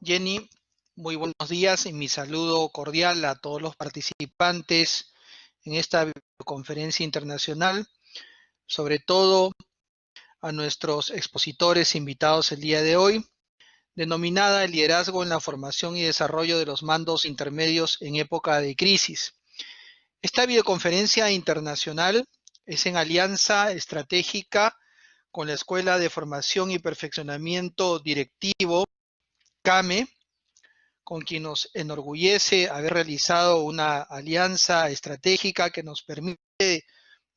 Jenny, muy buenos días y mi saludo cordial a todos los participantes en esta videoconferencia internacional, sobre todo a nuestros expositores invitados el día de hoy, denominada el liderazgo en la formación y desarrollo de los mandos intermedios en época de crisis. Esta videoconferencia internacional es en alianza estratégica con la Escuela de Formación y Perfeccionamiento Directivo, CAME, con quien nos enorgullece haber realizado una alianza estratégica que nos permite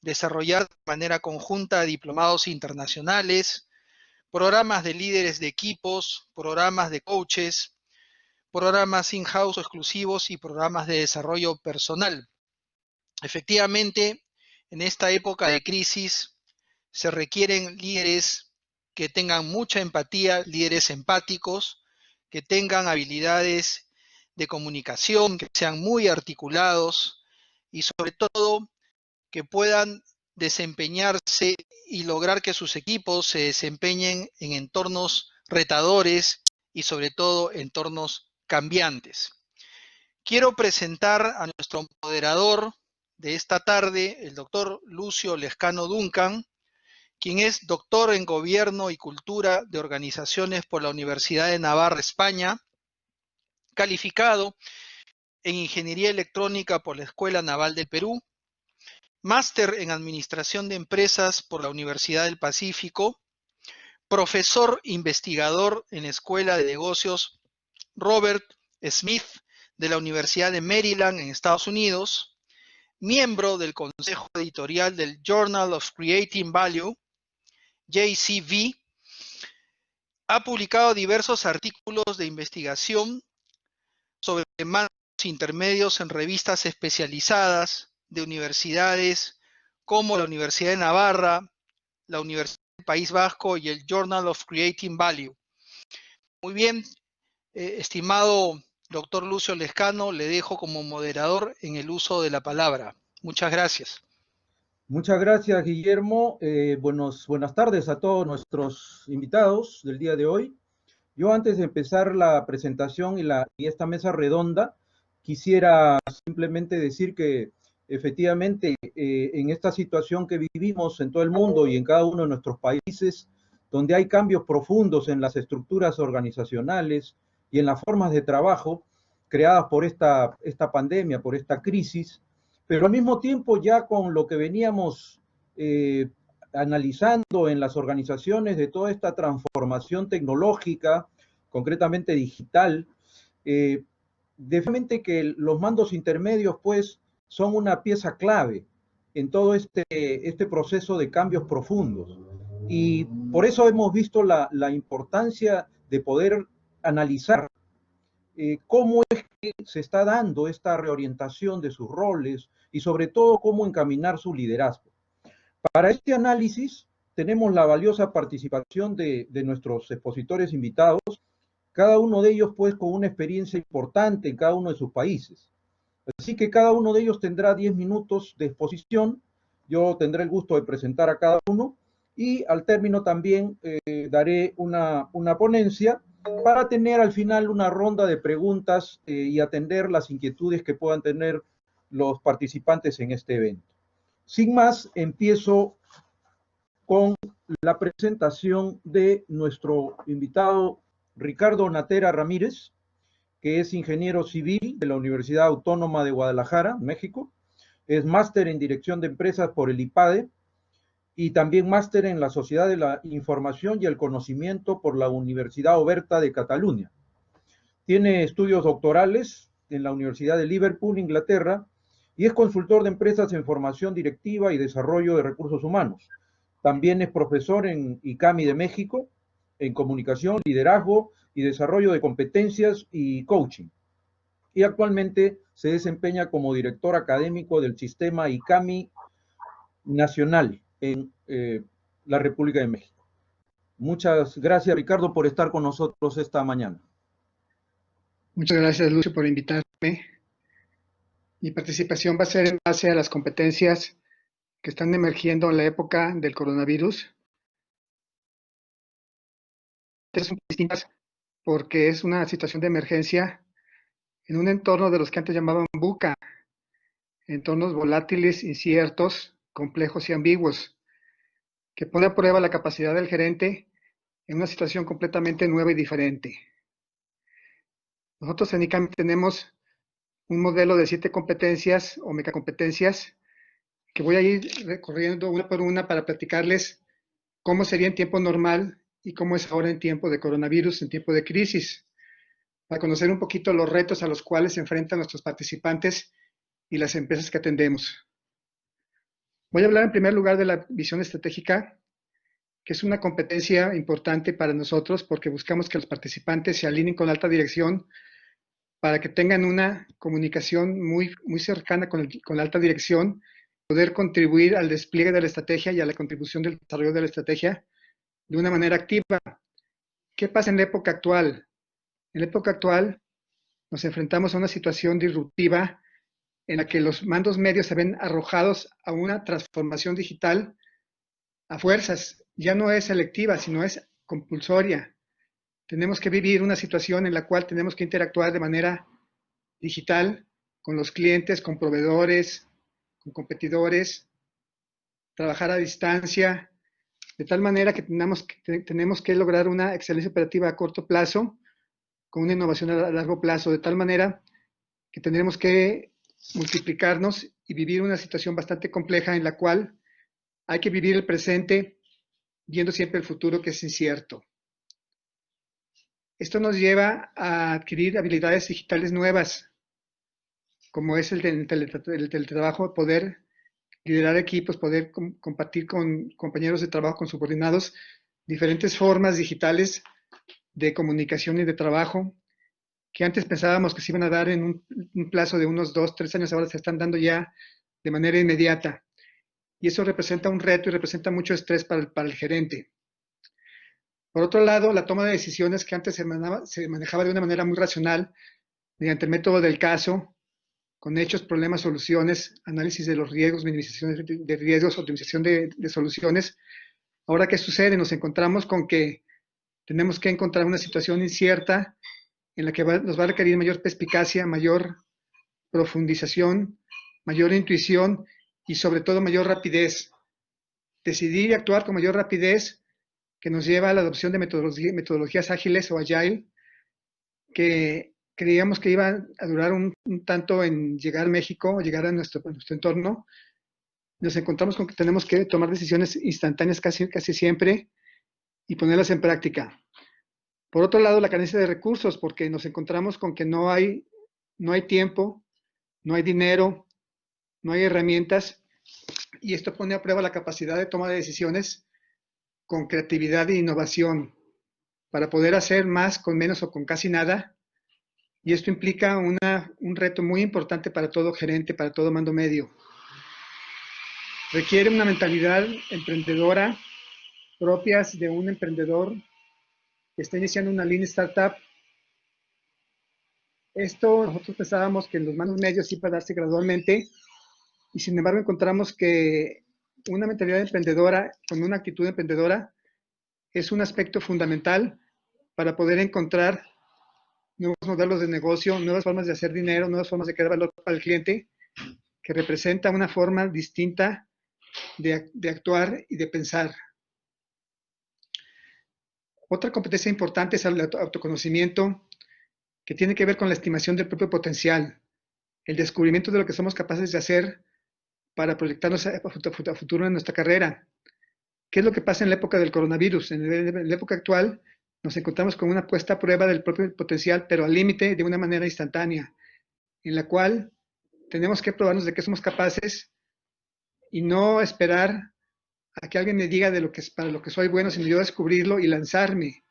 desarrollar de manera conjunta diplomados internacionales, programas de líderes de equipos, programas de coaches, programas in-house exclusivos y programas de desarrollo personal. Efectivamente, en esta época de crisis se requieren líderes que tengan mucha empatía, líderes empáticos, que tengan habilidades de comunicación, que sean muy articulados y sobre todo que puedan desempeñarse y lograr que sus equipos se desempeñen en entornos retadores y sobre todo entornos cambiantes. Quiero presentar a nuestro moderador de esta tarde, el doctor Lucio Lescano Duncan, quien es doctor en Gobierno y Cultura de Organizaciones por la Universidad de Navarra, España, calificado en Ingeniería Electrónica por la Escuela Naval del Perú, máster en Administración de Empresas por la Universidad del Pacífico, profesor investigador en la Escuela de Negocios Robert Smith de la Universidad de Maryland en Estados Unidos, miembro del Consejo Editorial del Journal of Creating Value, JCV. Ha publicado diversos artículos de investigación sobre mandos intermedios en revistas especializadas de universidades como la Universidad de Navarra, la Universidad del País Vasco y el Journal of Creating Value. Muy bien, estimado doctor Lucio Lescano, le dejo como moderador en el uso de la palabra. Muchas gracias. Muchas gracias, Guillermo. Buenas tardes a todos nuestros invitados del día de hoy. Yo antes de empezar la presentación y esta mesa redonda, quisiera simplemente decir que efectivamente en esta situación que vivimos en todo el mundo y en cada uno de nuestros países, donde hay cambios profundos en las estructuras organizacionales y en las formas de trabajo creadas por esta pandemia, por esta crisis, pero al mismo tiempo ya con lo que veníamos analizando en las organizaciones de toda esta transformación tecnológica, concretamente digital, definitivamente que los mandos intermedios pues son una pieza clave en todo este proceso de cambios profundos. Y por eso hemos visto la importancia de poder analizar cómo es que se está dando esta reorientación de sus roles y sobre todo cómo encaminar su liderazgo. Para este análisis tenemos la valiosa participación de nuestros expositores invitados, cada uno de ellos pues con una experiencia importante en cada uno de sus países. Así que cada uno de ellos tendrá 10 minutos de exposición, yo tendré el gusto de presentar a cada uno y al término también daré una ponencia para tener al final una ronda de preguntas y atender las inquietudes que puedan tener los participantes en este evento. Sin más, empiezo con la presentación de nuestro invitado Ricardo Natera Ramírez, que es ingeniero civil de la Universidad Autónoma de Guadalajara, México. Es máster en Dirección de Empresas por el IPADE y también máster en la Sociedad de la Información y el Conocimiento por la Universidad Oberta de Cataluña. Tiene estudios doctorales en la Universidad de Liverpool, Inglaterra, y es consultor de empresas en formación directiva y desarrollo de recursos humanos. También es profesor en ICAMI de México, en comunicación, liderazgo y desarrollo de competencias y coaching. Y actualmente se desempeña como director académico del sistema ICAMI nacional en la República de México. Muchas gracias, Ricardo, por estar con nosotros esta mañana. Muchas gracias, Lucio, por invitarme. Mi participación va a ser en base a las competencias que están emergiendo en la época del coronavirus. Son distintas porque es una situación de emergencia en un entorno de los que antes llamaban VUCA, entornos volátiles, inciertos, complejos y ambiguos, que pone a prueba la capacidad del gerente en una situación completamente nueva y diferente. Nosotros en ICAM tenemos un modelo de 7 competencias o mecacompetencias que voy a ir recorriendo una por una para platicarles cómo sería en tiempo normal y cómo es ahora en tiempo de coronavirus, en tiempo de crisis, para conocer un poquito los retos a los cuales se enfrentan nuestros participantes y las empresas que atendemos. Voy a hablar en primer lugar de la visión estratégica, que es una competencia importante para nosotros porque buscamos que los participantes se alineen con la alta dirección para que tengan una comunicación muy cercana con la alta dirección, poder contribuir al despliegue de la estrategia y a la contribución del desarrollo de la estrategia de una manera activa. ¿Qué pasa en la época actual? En la época actual nos enfrentamos a una situación disruptiva en la que los mandos medios se ven arrojados a una transformación digital a fuerzas. Ya no es selectiva, sino es compulsoria. Tenemos que vivir una situación en la cual tenemos que interactuar de manera digital con los clientes, con proveedores, con competidores, trabajar a distancia, de tal manera que tenemos que lograr una excelencia operativa a corto plazo con una innovación a largo plazo, de tal manera que tendremos que multiplicarnos y vivir una situación bastante compleja en la cual hay que vivir el presente viendo siempre el futuro que es incierto. Esto nos lleva a adquirir habilidades digitales nuevas, como es el del teletrabajo, poder liderar equipos, poder compartir con compañeros de trabajo, con subordinados, diferentes formas digitales de comunicación y de trabajo, que antes pensábamos que se iban a dar en un plazo de unos 2, 3 años, ahora se están dando ya de manera inmediata. Y eso representa un reto y representa mucho estrés para el gerente. Por otro lado, la toma de decisiones que antes se manejaba de una manera muy racional, mediante el método del caso, con hechos, problemas, soluciones, análisis de los riesgos, minimización de riesgos, optimización de soluciones. Ahora, ¿qué sucede? Nos encontramos con que tenemos que encontrar una situación incierta en la que nos va a requerir mayor perspicacia, mayor profundización, mayor intuición y sobre todo mayor rapidez. Decidir y actuar con mayor rapidez que nos lleva a la adopción de metodologías ágiles o agile, que creíamos que iba a durar un tanto en llegar a México, llegar a nuestro entorno. Nos encontramos con que tenemos que tomar decisiones instantáneas casi siempre y ponerlas en práctica. Por otro lado, la carencia de recursos, porque nos encontramos con que no hay tiempo, no hay dinero, no hay herramientas, y esto pone a prueba la capacidad de toma de decisiones con creatividad e innovación para poder hacer más con menos o con casi nada, y esto implica un reto muy importante para todo gerente, para todo mando medio. Requiere una mentalidad emprendedora propias de un emprendedor que está iniciando una lean startup. Esto nosotros pensábamos que en los mandos medios iba a darse gradualmente, y sin embargo encontramos que una mentalidad emprendedora con una actitud emprendedora es un aspecto fundamental para poder encontrar nuevos modelos de negocio, nuevas formas de hacer dinero, nuevas formas de crear valor para el cliente, que representa una forma distinta de actuar y de pensar. Otra competencia importante es el autoconocimiento, que tiene que ver con la estimación del propio potencial, el descubrimiento de lo que somos capaces de hacer para proyectarnos a futuro en nuestra carrera. ¿Qué es lo que pasa en la época del coronavirus? En la época actual nos encontramos con una puesta a prueba del propio potencial, pero al límite de una manera instantánea, en la cual tenemos que probarnos de qué somos capaces y no esperar a que alguien me diga para lo que soy bueno, sino yo descubrirlo y lanzarme.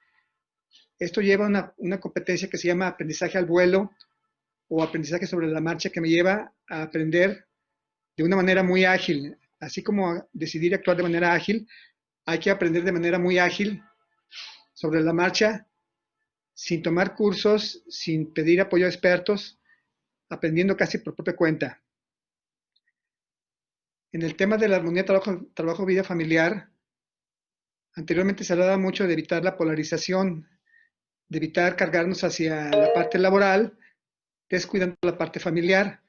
Esto lleva a una competencia que se llama aprendizaje al vuelo o aprendizaje sobre la marcha, que me lleva a aprender de una manera muy ágil. Así como decidir actuar de manera ágil, hay que aprender de manera muy ágil sobre la marcha, sin tomar cursos, sin pedir apoyo a expertos, aprendiendo casi por propia cuenta. En el tema de la armonía trabajo-vida familiar, anteriormente se hablaba mucho de evitar la polarización, de evitar cargarnos hacia la parte laboral, descuidando la parte familiar.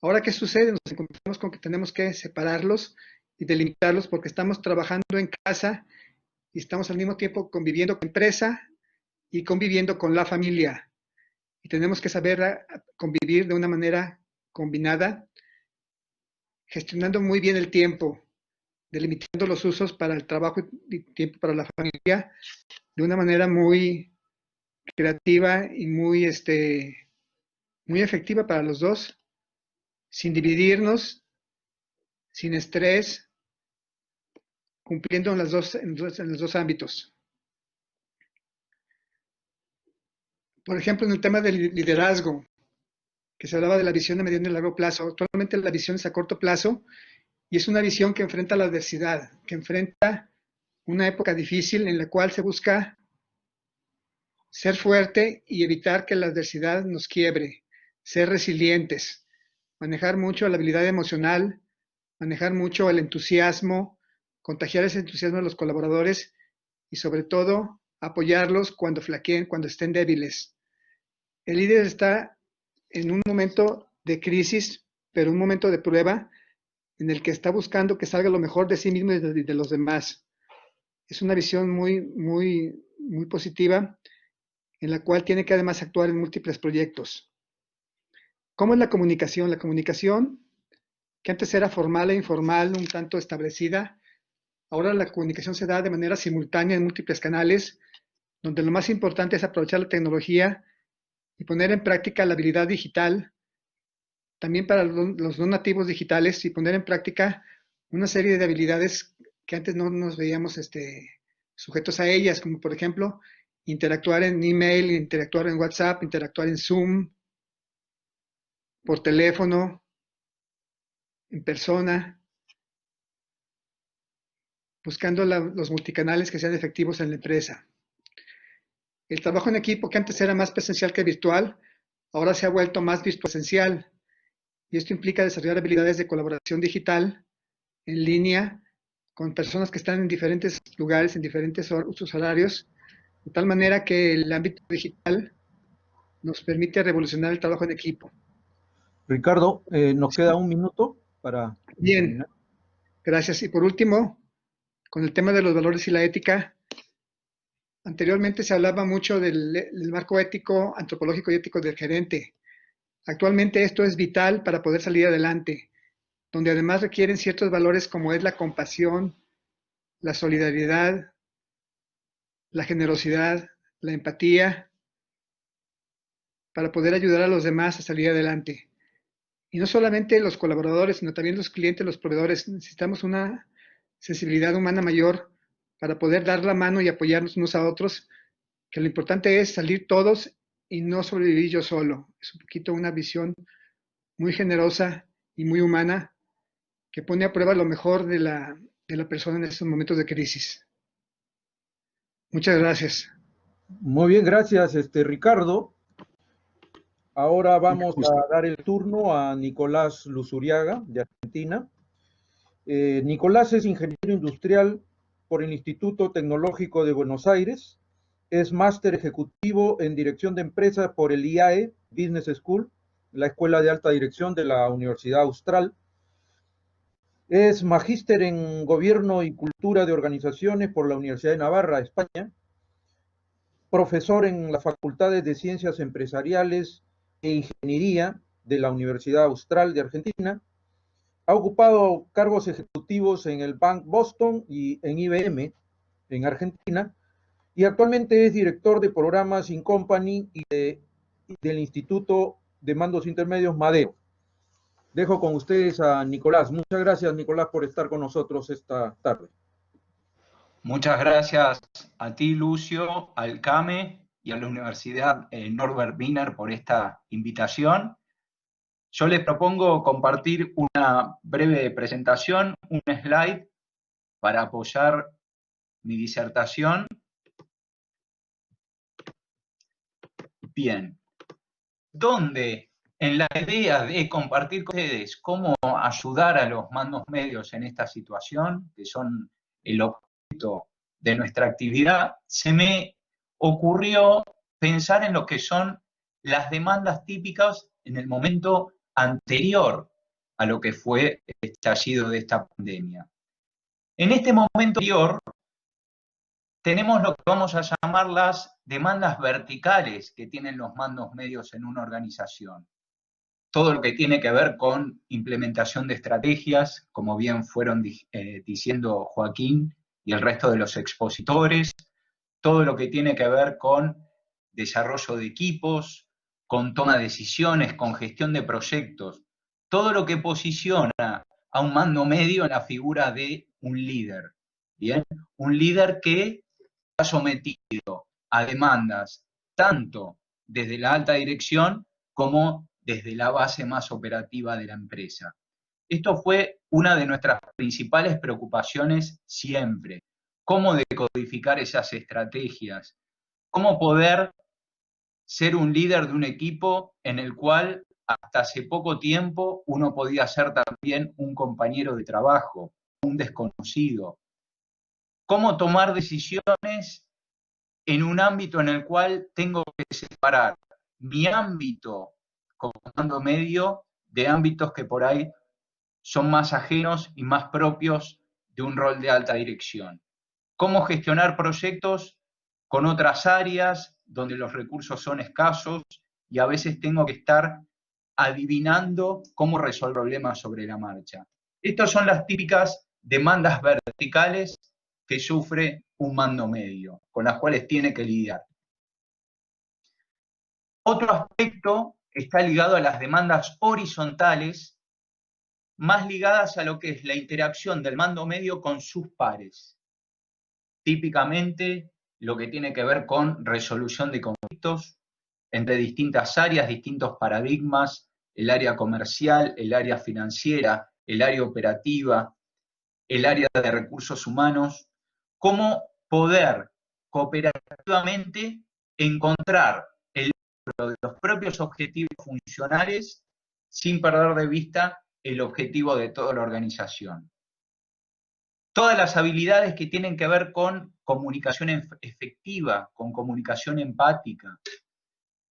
Ahora, ¿qué sucede? Nos encontramos con que tenemos que separarlos y delimitarlos porque estamos trabajando en casa y estamos al mismo tiempo conviviendo con la empresa y conviviendo con la familia. Y tenemos que saber convivir de una manera combinada, gestionando muy bien el tiempo, delimitando los usos para el trabajo y tiempo para la familia de una manera muy creativa y muy efectiva para los dos, sin dividirnos, sin estrés, cumpliendo en los dos ámbitos. Por ejemplo, en el tema del liderazgo, que se hablaba de la visión a mediano y largo plazo. Actualmente la visión es a corto plazo y es una visión que enfrenta la adversidad, que enfrenta una época difícil en la cual se busca ser fuerte y evitar que la adversidad nos quiebre, ser resilientes, manejar mucho la habilidad emocional, manejar mucho el entusiasmo, contagiar ese entusiasmo a los colaboradores y sobre todo apoyarlos cuando flaqueen, cuando estén débiles. El líder está en un momento de crisis, pero un momento de prueba en el que está buscando que salga lo mejor de sí mismo y de los demás. Es una visión muy positiva en la cual tiene que además actuar en múltiples proyectos. ¿Cómo es la comunicación? La comunicación, que antes era formal e informal, un tanto establecida, ahora la comunicación se da de manera simultánea en múltiples canales, donde lo más importante es aprovechar la tecnología y poner en práctica la habilidad digital, también para los no nativos digitales, y poner en práctica una serie de habilidades que antes no nos veíamos sujetos a ellas, como por ejemplo interactuar en email, interactuar en WhatsApp, interactuar en Zoom, por teléfono, en persona, buscando los multicanales que sean efectivos en la empresa. El trabajo en equipo, que antes era más presencial que virtual, ahora se ha vuelto más virtuosencial, y esto implica desarrollar habilidades de colaboración digital en línea con personas que están en diferentes lugares, en diferentes usos horarios, de tal manera que el ámbito digital nos permite revolucionar el trabajo en equipo. Ricardo, nos queda un minuto para Bien, terminar. gracias. Y por último, con el tema de los valores y la ética, anteriormente se hablaba mucho del marco ético, antropológico y ético del gerente. Actualmente esto es vital para poder salir adelante, donde además requieren ciertos valores como es la compasión, la solidaridad, la generosidad, la empatía, para poder ayudar a los demás a salir adelante. Y no solamente los colaboradores, sino también los clientes, los proveedores. Necesitamos una sensibilidad humana mayor para poder dar la mano y apoyarnos unos a otros, que lo importante es salir todos y no sobrevivir yo solo. Es un poquito una visión muy generosa y muy humana que pone a prueba lo mejor de la persona en estos momentos de crisis. Muchas gracias. Muy bien, gracias, Ricardo. Ahora vamos a dar el turno a Nicolás Luzuriaga, de Argentina. Nicolás es ingeniero industrial por el Instituto Tecnológico de Buenos Aires. Es máster ejecutivo en dirección de empresas por el IAE Business School, la Escuela de Alta Dirección de la Universidad Austral. Es magíster en Gobierno y Cultura de Organizaciones por la Universidad de Navarra, España. Profesor en las Facultades de Ciencias Empresariales e Ingeniería de la Universidad Austral de Argentina. Ha ocupado cargos ejecutivos en el Bank Boston y en IBM en Argentina, y actualmente es director de programas in company y del Instituto de Mandos Intermedios Madero. Dejo con ustedes a Nicolás. Muchas gracias, Nicolás, por estar con nosotros esta tarde. Muchas gracias a ti, Lucio, al CAME y a la Universidad Norbert Wiener por esta invitación. Yo les propongo compartir una breve presentación, un slide, para apoyar mi disertación. Bien. ¿Dónde, en la idea de compartir con ustedes cómo ayudar a los mandos medios en esta situación, que son el objeto de nuestra actividad, se me ocurrió pensar en lo que son las demandas típicas en el momento anterior a lo que fue el estallido de esta pandemia. En este momento anterior tenemos lo que vamos a llamar las demandas verticales que tienen los mandos medios en una organización. Todo lo que tiene que ver con implementación de estrategias, como bien fueron diciendo Joaquín y el resto de los expositores, todo lo que tiene que ver con desarrollo de equipos, con toma de decisiones, con gestión de proyectos, todo lo que posiciona a un mando medio en la figura de un líder, ¿bien? Un líder que está sometido a demandas tanto desde la alta dirección como desde la base más operativa de la empresa. Esto fue una de nuestras principales preocupaciones siempre. Cómo decodificar esas estrategias, cómo poder ser un líder de un equipo en el cual hasta hace poco tiempo uno podía ser también un compañero de trabajo, un desconocido. Cómo tomar decisiones en un ámbito en el cual tengo que separar mi ámbito como mando medio de ámbitos que por ahí son más ajenos y más propios de un rol de alta dirección. Cómo gestionar proyectos con otras áreas donde los recursos son escasos y a veces tengo que estar adivinando cómo resolver problemas sobre la marcha. Estas son las típicas demandas verticales que sufre un mando medio, con las cuales tiene que lidiar. Otro aspecto está ligado a las demandas horizontales, más ligadas a lo que es la interacción del mando medio con sus pares. Típicamente lo que tiene que ver con resolución de conflictos entre distintas áreas, distintos paradigmas, el área comercial, el área financiera, el área operativa, el área de recursos humanos, cómo poder cooperativamente encontrar el logro de los propios objetivos funcionales sin perder de vista el objetivo de toda la organización. Todas las habilidades que tienen que ver con comunicación efectiva, con comunicación empática,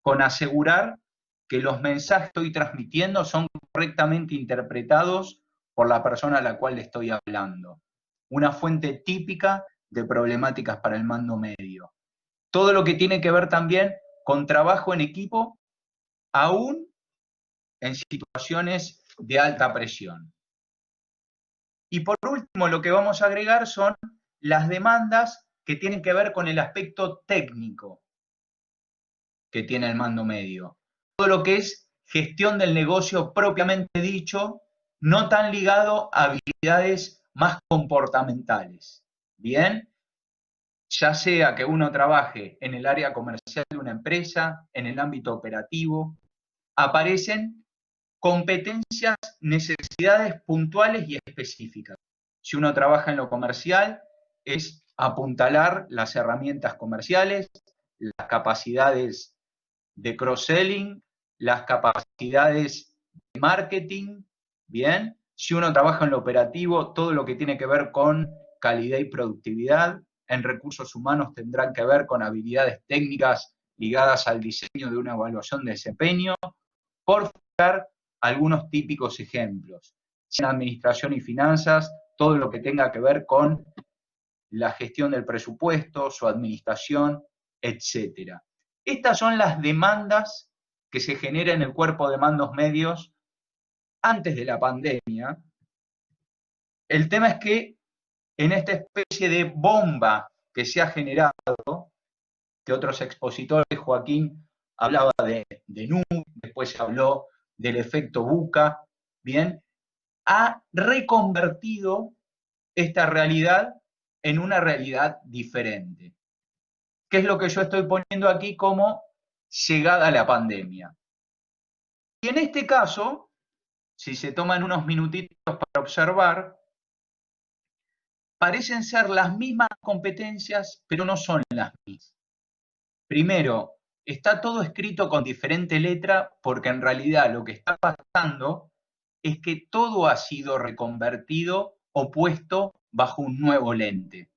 con asegurar que los mensajes que estoy transmitiendo son correctamente interpretados por la persona a la cual le estoy hablando. Una fuente típica de problemáticas para el mando medio. Todo lo que tiene que ver también con trabajo en equipo, aún en situaciones de alta presión. Y por último, lo que vamos a agregar son las demandas que tienen que ver con el aspecto técnico que tiene el mando medio. Todo lo que es gestión del negocio propiamente dicho, no tan ligado a habilidades más comportamentales. ¿Bien? Ya sea que uno trabaje en el área comercial de una empresa, en el ámbito operativo, aparecen competencias, necesidades puntuales y específicas. Si uno trabaja en lo comercial, es apuntalar las herramientas comerciales, las capacidades de cross-selling, las capacidades de marketing, ¿bien? Si uno trabaja en lo operativo, todo lo que tiene que ver con calidad y productividad. En recursos humanos tendrán que ver con habilidades técnicas ligadas al diseño de una evaluación de desempeño, por fijar algunos típicos ejemplos. En administración y finanzas, todo lo que tenga que ver con la gestión del presupuesto, su administración, etc. Estas son las demandas que se generan en el cuerpo de mandos medios antes de la pandemia. El tema es que en esta especie de bomba que se ha generado, que otros expositores, Joaquín hablaba de NU, después se habló del efecto VUCA, ¿bien? Ha reconvertido esta realidad en una realidad diferente. ¿Qué es lo que yo estoy poniendo aquí como llegada a la pandemia? Y en este caso, si se toman unos minutitos para observar, parecen ser las mismas competencias, pero no son las mismas. Primero, está todo escrito con diferente letra porque en realidad lo que está pasando es que todo ha sido reconvertido o puesto bajo un nuevo lente.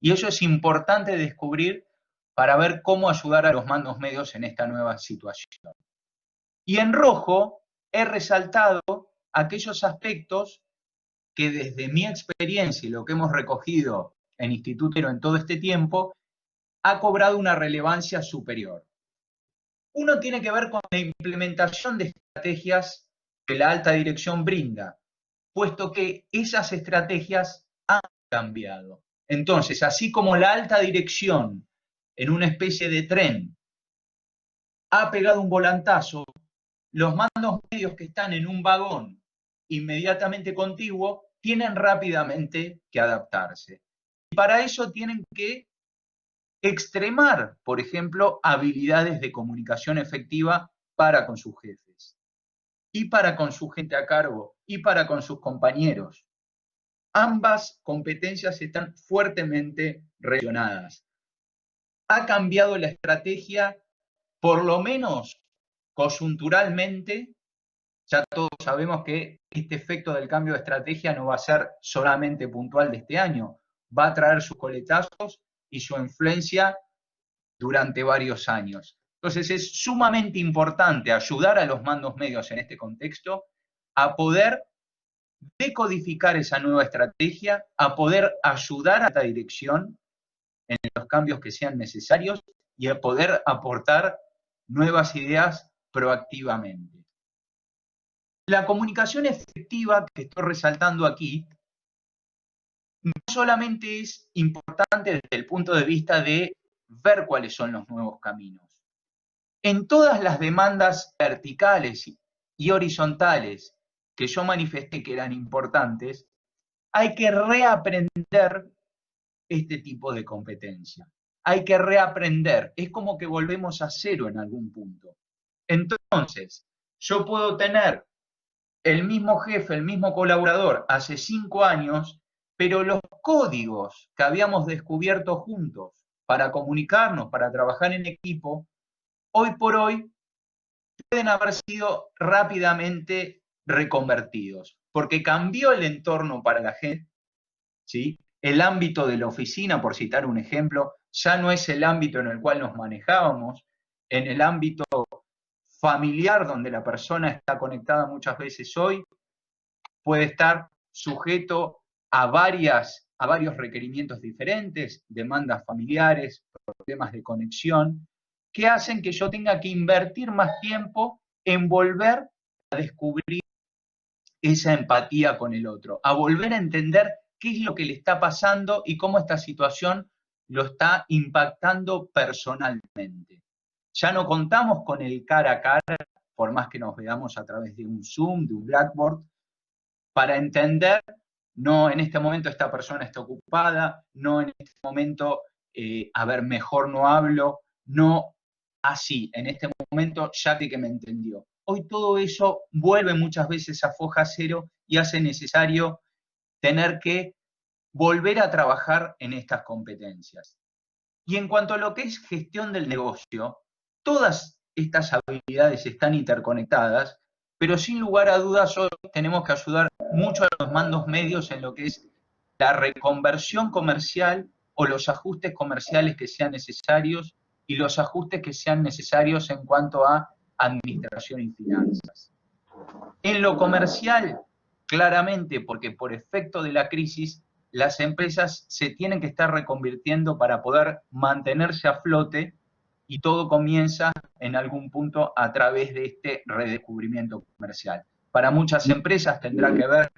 Y eso es importante descubrir para ver cómo ayudar a los mandos medios en esta nueva situación. Y en rojo he resaltado aquellos aspectos que desde mi experiencia y lo que hemos recogido en Instituto en todo este tiempo, ha cobrado una relevancia superior. Uno tiene que ver con la implementación de estrategias que la alta dirección brinda, puesto que esas estrategias han cambiado. Entonces, así como la alta dirección, en una especie de tren, ha pegado un volantazo, los mandos medios que están en un vagón inmediatamente contiguo tienen rápidamente que adaptarse. Y para eso tienen que extremar, por ejemplo, habilidades de comunicación efectiva para con sus jefes, y para con su gente a cargo, y para con sus compañeros. Ambas competencias están fuertemente relacionadas. Ha cambiado la estrategia, por lo menos coyunturalmente. Ya todos sabemos que este efecto del cambio de estrategia no va a ser solamente puntual de este año, va a traer sus coletazos y su influencia durante varios años. Entonces es sumamente importante ayudar a los mandos medios en este contexto a poder decodificar esa nueva estrategia, a poder ayudar a esta dirección en los cambios que sean necesarios y a poder aportar nuevas ideas proactivamente. La comunicación efectiva que estoy resaltando aquí no solamente es importante desde el punto de vista de ver cuáles son los nuevos caminos. En todas las demandas verticales y horizontales que yo manifesté que eran importantes, hay que reaprender este tipo de competencia. Hay que reaprender. Es como que volvemos a cero en algún punto. Entonces, yo puedo tener el mismo jefe, el mismo colaborador hace 5 años, pero los códigos que habíamos descubierto juntos para comunicarnos, para trabajar en equipo, hoy por hoy pueden haber sido rápidamente reconvertidos, porque cambió el entorno para la gente, ¿sí? El ámbito de la oficina, por citar un ejemplo, ya no es el ámbito en el cual nos manejábamos, en el ámbito familiar donde la persona está conectada muchas veces hoy, puede estar sujeto a varios requerimientos diferentes, demandas familiares, problemas de conexión, que hacen que yo tenga que invertir más tiempo en volver a descubrir esa empatía con el otro, a volver a entender qué es lo que le está pasando y cómo esta situación lo está impactando personalmente. Ya no contamos con el cara a cara, por más que nos veamos a través de un Zoom, de un Blackboard, para entender, no, en este momento esta persona está ocupada, no, en este momento, a ver, mejor no hablo, no, así, en este momento ya que me entendió. Hoy todo eso vuelve muchas veces a foja cero y hace necesario tener que volver a trabajar en estas competencias. Y en cuanto a lo que es gestión del negocio, todas estas habilidades están interconectadas, pero sin lugar a dudas hoy tenemos que ayudar mucho a los mandos medios en lo que es la reconversión comercial o los ajustes comerciales que sean necesarios y los ajustes que sean necesarios en cuanto a administración y finanzas. En lo comercial, claramente, porque por efecto de la crisis, las empresas se tienen que estar reconvirtiendo para poder mantenerse a flote y todo comienza en algún punto a través de este redescubrimiento comercial. Para muchas empresas tendrá que ver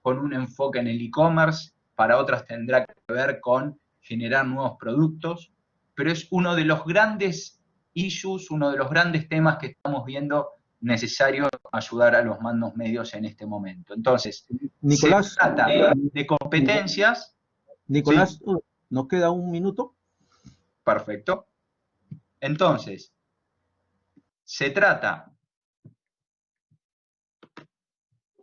con un enfoque en el e-commerce, para otras tendrá que ver con generar nuevos productos, pero es uno de los grandes issues, uno de los grandes temas que estamos viendo necesario ayudar a los mandos medios en este momento. Entonces, Nicolás, se trata de competencias. Nicolás, ¿sí? ¿nos queda un minuto? Perfecto. Entonces, se trata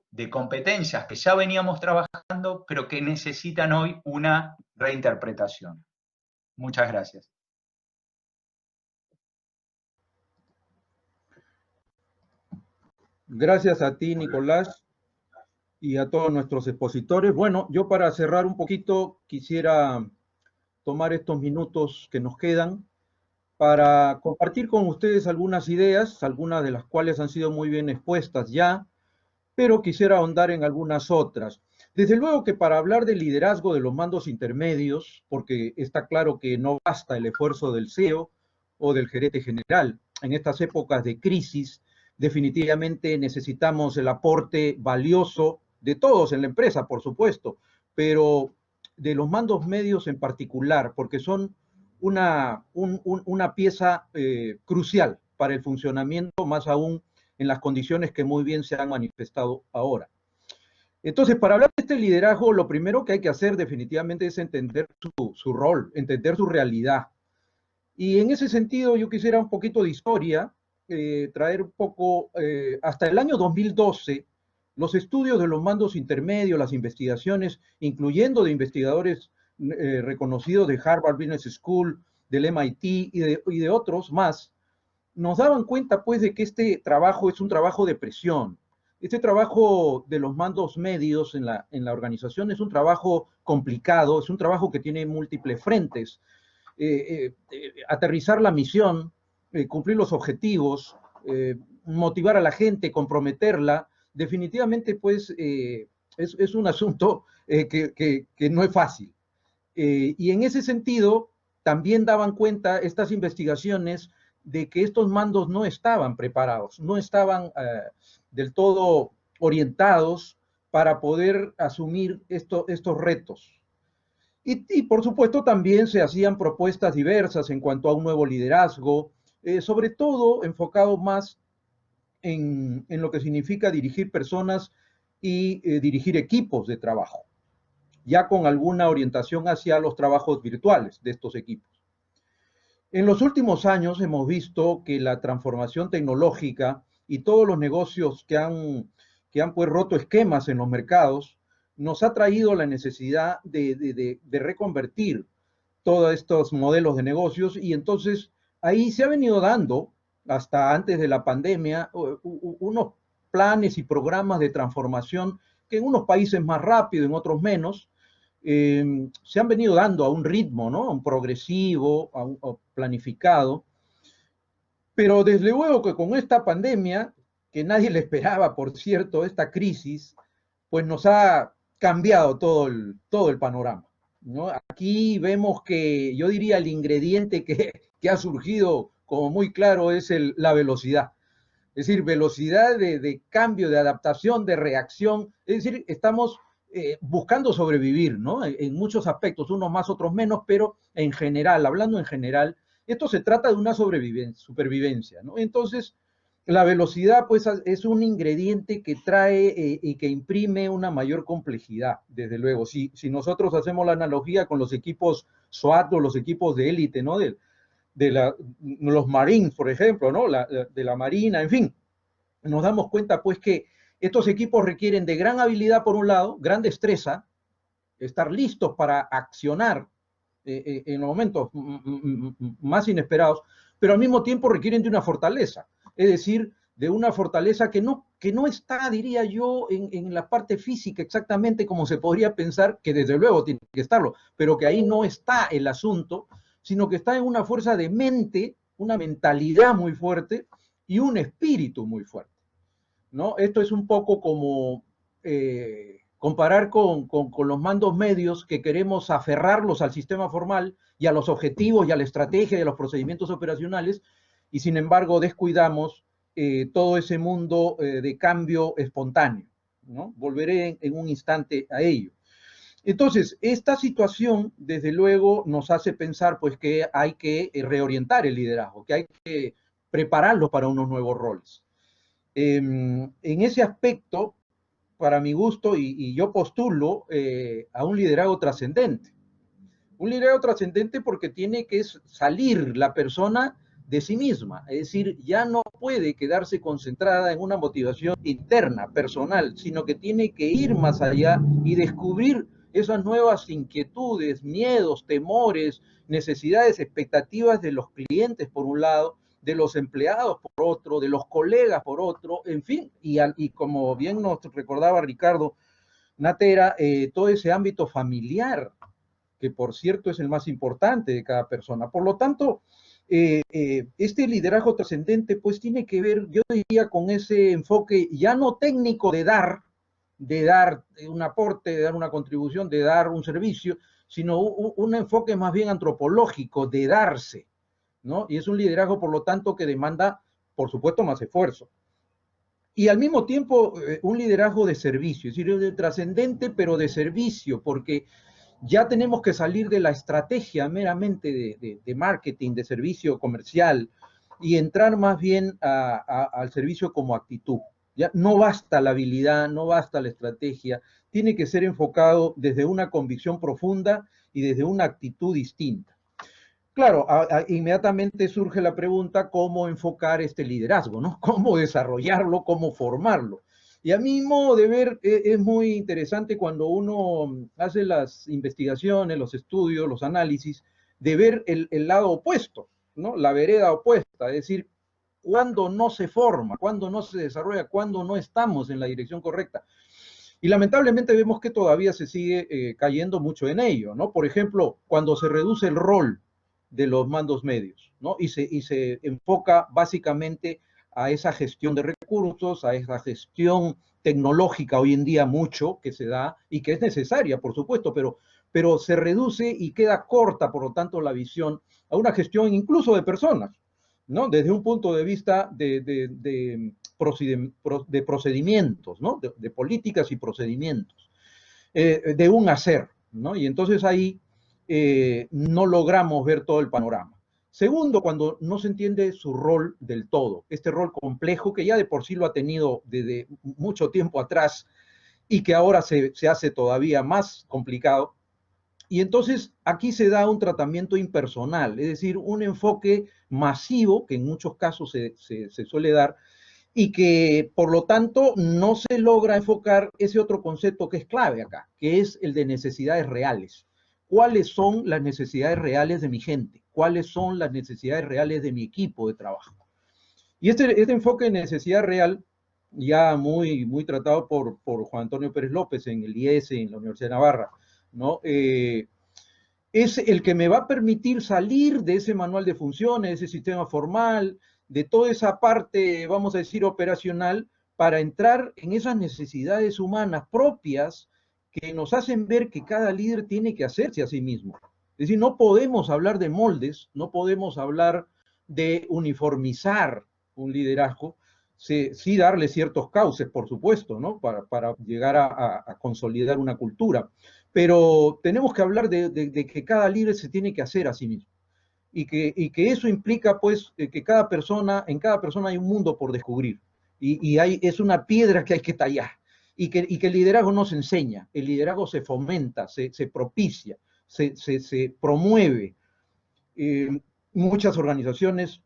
de competencias que ya veníamos trabajando, pero que necesitan hoy una reinterpretación. Muchas gracias. Gracias a ti, Nicolás, y a todos nuestros expositores. Bueno, yo para cerrar un poquito quisiera tomar estos minutos que nos quedan para compartir con ustedes algunas ideas, algunas de las cuales han sido muy bien expuestas ya, pero quisiera ahondar en algunas otras. Desde luego que para hablar del liderazgo de los mandos intermedios, porque está claro que no basta el esfuerzo del CEO o del gerente general, en estas épocas de crisis, definitivamente necesitamos el aporte valioso de todos en la empresa, por supuesto, pero de los mandos medios en particular, porque son una pieza crucial para el funcionamiento, más aún en las condiciones que muy bien se han manifestado ahora. Entonces, para hablar de este liderazgo, lo primero que hay que hacer definitivamente es entender su rol, entender su realidad. Y en ese sentido, yo quisiera un poquito de historia, traer un poco, hasta el año 2012, los estudios de los mandos intermedios, las investigaciones, incluyendo de investigadores reconocidos de Harvard Business School, del MIT y de otros más, nos daban cuenta pues de que este trabajo es un trabajo de presión. Este trabajo de los mandos medios en la organización es un trabajo complicado, es un trabajo que tiene múltiples frentes. Aterrizar la misión, cumplir los objetivos, motivar a la gente, comprometerla, definitivamente pues es un asunto que no es fácil. Y en ese sentido, también daban cuenta estas investigaciones de que estos mandos no estaban preparados, no estaban del todo orientados para poder asumir estos retos. Y por supuesto también se hacían propuestas diversas en cuanto a un nuevo liderazgo, sobre todo enfocado más en lo que significa dirigir personas y dirigir equipos de trabajo, ya con alguna orientación hacia los trabajos virtuales de estos equipos. En los últimos años hemos visto que la transformación tecnológica y todos los negocios que han pues roto esquemas en los mercados nos ha traído la necesidad de reconvertir todos estos modelos de negocios y entonces ahí se ha venido dando, hasta antes de la pandemia, unos planes y programas de transformación que en unos países más rápido, en otros menos, se han venido dando a un ritmo, ¿no? A un progresivo, a planificado, pero desde luego que con esta pandemia, que nadie le esperaba, por cierto, esta crisis, pues nos ha cambiado todo el panorama, ¿no? Aquí vemos que yo diría el ingrediente que ha surgido como muy claro es la velocidad. Es decir, velocidad de cambio, de adaptación, de reacción. Es decir, estamos buscando sobrevivir, ¿no? En muchos aspectos, unos más, otros menos, pero en general, hablando en general, esto se trata de una supervivencia, ¿no? Entonces, la velocidad, pues, es un ingrediente que trae y que imprime una mayor complejidad, desde luego. Si nosotros hacemos la analogía con los equipos SWAT o los equipos de élite, ¿no? Los Marines, por ejemplo, ¿no? De la Marina, en fin, nos damos cuenta, pues, que estos equipos requieren de gran habilidad, por un lado, gran destreza, estar listos para accionar en los momentos más inesperados, pero al mismo tiempo requieren de una fortaleza, es decir, de una fortaleza que no está, diría yo, en la parte física exactamente como se podría pensar, que desde luego tiene que estarlo, pero que ahí no está el asunto, sino que está en una fuerza de mente, una mentalidad muy fuerte y un espíritu muy fuerte, ¿no? Esto es un poco como comparar con los mandos medios que queremos aferrarlos al sistema formal y a los objetivos y a la estrategia y a los procedimientos operacionales, y sin embargo descuidamos todo ese mundo de cambio espontáneo, ¿no? Volveré en un instante a ello. Entonces, esta situación, desde luego, nos hace pensar pues, que hay que reorientar el liderazgo, que hay que prepararlo para unos nuevos roles. En ese aspecto, para mi gusto, y yo postulo a un liderazgo trascendente. Un liderazgo trascendente porque tiene que salir la persona de sí misma, es decir, ya no puede quedarse concentrada en una motivación interna, personal, sino que tiene que ir más allá y descubrir esas nuevas inquietudes, miedos, temores, necesidades, expectativas de los clientes por un lado, de los empleados por otro, de los colegas por otro, en fin, y como bien nos recordaba Ricardo Natera, todo ese ámbito familiar, que por cierto es el más importante de cada persona. Por lo tanto, este liderazgo trascendente pues tiene que ver, yo diría, con ese enfoque ya no técnico de dar un aporte, de dar una contribución, de dar un servicio, sino un enfoque más bien antropológico de darse, ¿no? Y es un liderazgo, por lo tanto, que demanda, por supuesto, más esfuerzo. Y al mismo tiempo, un liderazgo de servicio, es decir, de trascendente, pero de servicio, porque ya tenemos que salir de la estrategia meramente de marketing, de servicio comercial, y entrar más bien al servicio como actitud. Ya no basta la habilidad, no basta la estrategia, tiene que ser enfocado desde una convicción profunda y desde una actitud distinta. Claro, inmediatamente surge la pregunta cómo enfocar este liderazgo, ¿no? Cómo desarrollarlo, cómo formarlo. Y a mi modo de ver es muy interesante cuando uno hace las investigaciones, los estudios, los análisis, de ver el lado opuesto, ¿no? La vereda opuesta, es decir, cuando no se forma, cuando no se desarrolla, cuando no estamos en la dirección correcta. Y lamentablemente vemos que todavía se sigue cayendo mucho en ello, ¿no? Por ejemplo, cuando se reduce el rol de los mandos medios, ¿no? Y se enfoca básicamente a esa gestión de recursos, a esa gestión tecnológica hoy en día mucho que se da y que es necesaria, por supuesto, pero se reduce y queda corta, por lo tanto, la visión a una gestión incluso de personas, ¿no? Desde un punto de vista de procedimientos, ¿no? De políticas y procedimientos, de un hacer, ¿no? Y entonces ahí no logramos ver todo el panorama. Segundo, cuando no se entiende su rol del todo, este rol complejo que ya de por sí lo ha tenido desde mucho tiempo atrás y que ahora se hace todavía más complicado. Y entonces aquí se da un tratamiento impersonal, es decir, un enfoque masivo, que en muchos casos se suele dar, y que por lo tanto no se logra enfocar ese otro concepto que es clave acá, que es el de necesidades reales. ¿Cuáles son las necesidades reales de mi gente? ¿Cuáles son las necesidades reales de mi equipo de trabajo? Y este enfoque de necesidad real, ya muy tratado por Juan Antonio Pérez López en el IES, en la Universidad de Navarra, ¿no? Es el que me va a permitir salir de ese manual de funciones, de ese sistema formal, de toda esa parte, vamos a decir, operacional, para entrar en esas necesidades humanas propias que nos hacen ver que cada líder tiene que hacerse a sí mismo. Es decir, no podemos hablar de moldes, no podemos hablar de uniformizar un liderazgo, sí darle ciertos cauces, por supuesto, ¿no? Para llegar a consolidar una cultura. Pero tenemos que hablar de que cada líder se tiene que hacer a sí mismo. Y que eso implica, pues, que en cada persona hay un mundo por descubrir. Es una piedra que hay que tallar. Y que el liderazgo no se enseña, el liderazgo se fomenta, se propicia, se promueve. Muchas organizaciones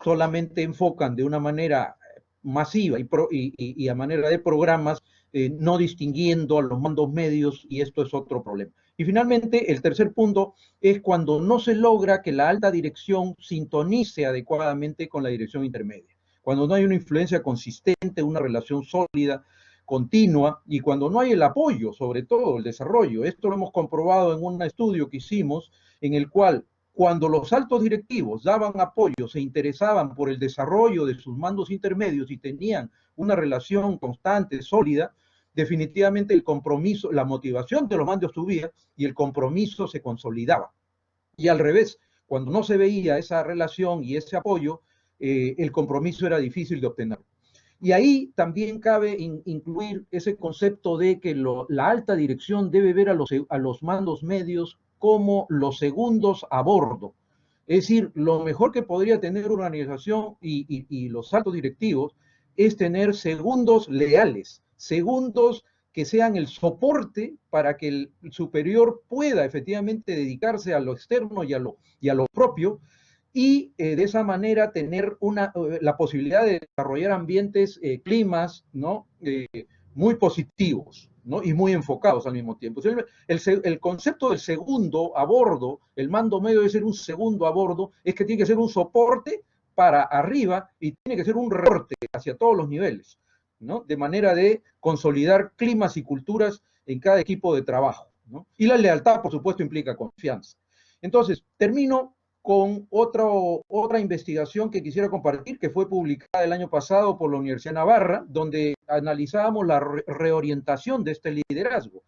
solamente enfocan de una manera masiva y a manera de programas, no distinguiendo a los mandos medios, y esto es otro problema. Y finalmente, el tercer punto es cuando no se logra que la alta dirección sintonice adecuadamente con la dirección intermedia, cuando no hay una influencia consistente, una relación sólida, continua, y cuando no hay el apoyo, sobre todo el desarrollo. Esto lo hemos comprobado en un estudio que hicimos, en el cual cuando los altos directivos daban apoyo, se interesaban por el desarrollo de sus mandos intermedios y tenían una relación constante, sólida, definitivamente el compromiso, la motivación de los mandos subía y el compromiso se consolidaba. Y al revés, cuando no se veía esa relación y ese apoyo, el compromiso era difícil de obtener. Y ahí también cabe incluir ese concepto de que la alta dirección debe ver a los mandos medios como los segundos a bordo. Es decir, lo mejor que podría tener una organización y los altos directivos es tener segundos leales, segundos que sean el soporte para que el superior pueda efectivamente dedicarse a lo externo y a lo propio, y de esa manera tener la posibilidad de desarrollar ambientes, climas, ¿no? Muy positivos, ¿no? Y muy enfocados al mismo tiempo. El concepto del segundo a bordo, el mando medio debe ser un segundo a bordo, es que tiene que ser un soporte para arriba y tiene que ser un reporte hacia todos los niveles, ¿no? De manera de consolidar climas y culturas en cada equipo de trabajo, ¿no? Y la lealtad, por supuesto, implica confianza. Entonces, termino con otra investigación que quisiera compartir, que fue publicada el año pasado por la Universidad de Navarra, donde analizábamos la reorientación de este liderazgo.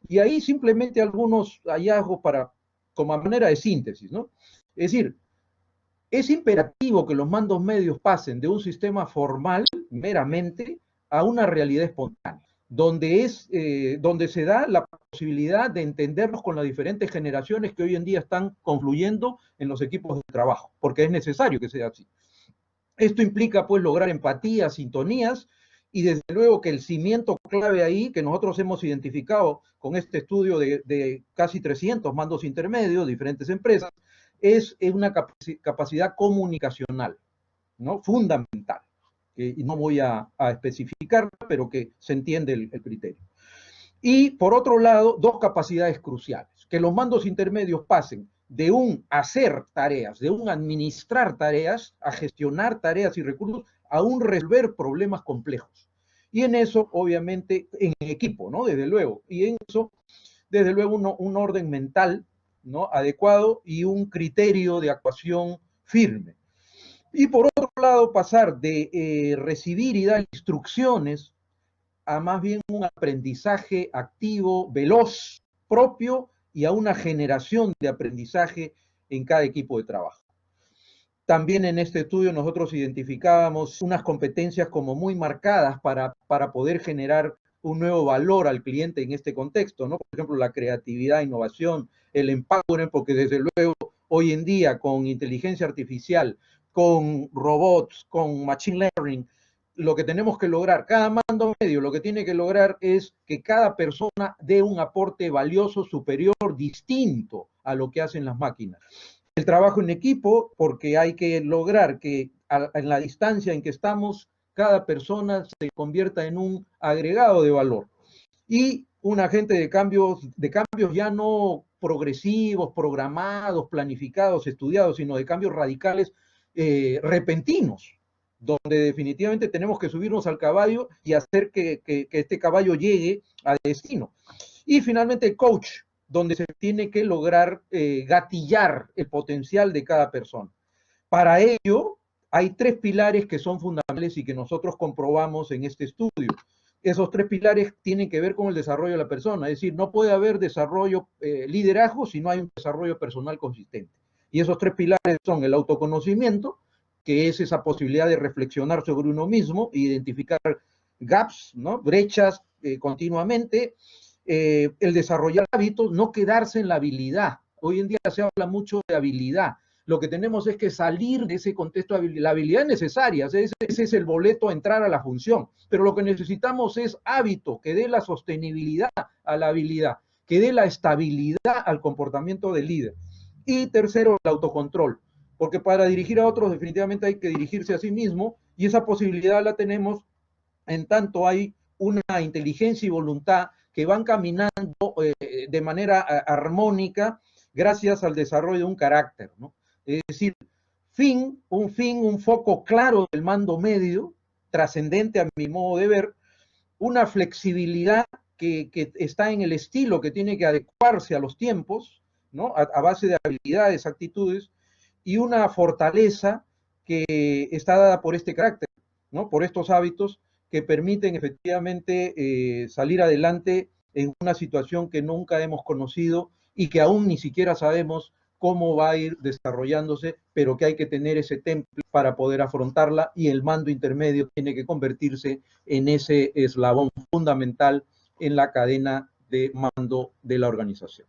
Y ahí simplemente algunos hallazgos como manera de síntesis, ¿no? Es decir, es imperativo que los mandos medios pasen de un sistema formal, meramente, a una realidad espontánea, donde se da la posibilidad de entendernos con las diferentes generaciones que hoy en día están confluyendo en los equipos de trabajo, porque es necesario que sea así. Esto implica, pues, lograr empatía, sintonías, y desde luego que el cimiento clave ahí, que nosotros hemos identificado con este estudio de casi 300 mandos intermedios de diferentes empresas, es una capacidad comunicacional, ¿no? Fundamental. Y no voy a especificar, pero que se entiende el criterio. Y por otro lado, dos capacidades cruciales, que los mandos intermedios pasen de un hacer tareas, de un administrar tareas, a gestionar tareas y recursos, a un resolver problemas complejos. Y en eso, obviamente, en equipo, ¿no? Desde luego. Y en eso, desde luego, un orden mental, ¿no? Adecuado y un criterio de actuación firme. Y por otro lado, pasar de recibir y dar instrucciones a más bien un aprendizaje activo, veloz, propio, y a una generación de aprendizaje en cada equipo de trabajo. También en este estudio nosotros identificábamos unas competencias como muy marcadas para poder generar un nuevo valor al cliente en este contexto, ¿no? Por ejemplo, la creatividad, innovación, el empowerment, porque desde luego hoy en día con inteligencia artificial, con robots, con machine learning, lo que tenemos que lograr, cada mando medio lo que tiene que lograr es que cada persona dé un aporte valioso, superior, distinto a lo que hacen las máquinas. El trabajo en equipo, porque hay que lograr que en la distancia en que estamos, cada persona se convierta en un agregado de valor. Y un agente de cambios ya no progresivos, programados, planificados, estudiados, sino de cambios radicales, repentinos, donde definitivamente tenemos que subirnos al caballo y hacer que este caballo llegue a destino. Y finalmente el coach, donde se tiene que lograr gatillar el potencial de cada persona. Para ello, hay tres pilares que son fundamentales y que nosotros comprobamos en este estudio. Esos tres pilares tienen que ver con el desarrollo de la persona, es decir, no puede haber desarrollo, liderazgo si no hay un desarrollo personal consistente. Y esos tres pilares son el autoconocimiento, que es esa posibilidad de reflexionar sobre uno mismo e identificar gaps, ¿no? Brechas continuamente, el desarrollar hábitos, no quedarse en la habilidad. Hoy en día se habla mucho de habilidad. Lo que tenemos es que salir de ese contexto de habilidad. La habilidad es necesaria, ese es el boleto a entrar a la función, pero lo que necesitamos es hábito que dé la sostenibilidad a la habilidad, que dé la estabilidad al comportamiento del líder. Y tercero, el autocontrol, porque para dirigir a otros definitivamente hay que dirigirse a sí mismo, y esa posibilidad la tenemos en tanto hay una inteligencia y voluntad que van caminando de manera armónica gracias al desarrollo de un carácter, ¿no? Es decir, un foco claro del mando medio, trascendente a mi modo de ver, una flexibilidad que está en el estilo, que tiene que adecuarse a los tiempos, ¿no? A base de habilidades, actitudes, y una fortaleza que está dada por este carácter, ¿no? Por estos hábitos que permiten efectivamente salir adelante en una situación que nunca hemos conocido y que aún ni siquiera sabemos cómo va a ir desarrollándose, pero que hay que tener ese temple para poder afrontarla, y el mando intermedio tiene que convertirse en ese eslabón fundamental en la cadena de mando de la organización.